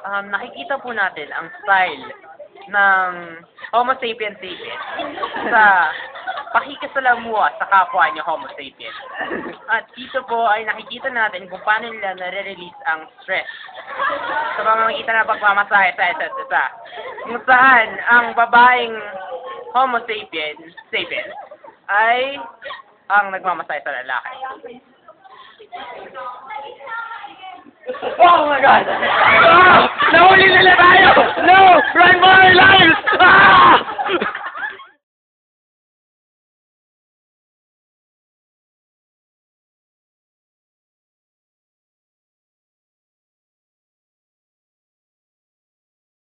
nakikita po natin ang style ng Homo sapiens sapiens sa pakikisalamuha sa kapwa niya Homo sapiens. At dito po ay nakikita natin kung paano nila nare-release ang stress sa pamamagitan ng pagmamasahe sa isa't isa. Kung saan ang babaeng Homo sapiens ay ang nagmamasahe sa lalaki. Oh my God! Nahuli na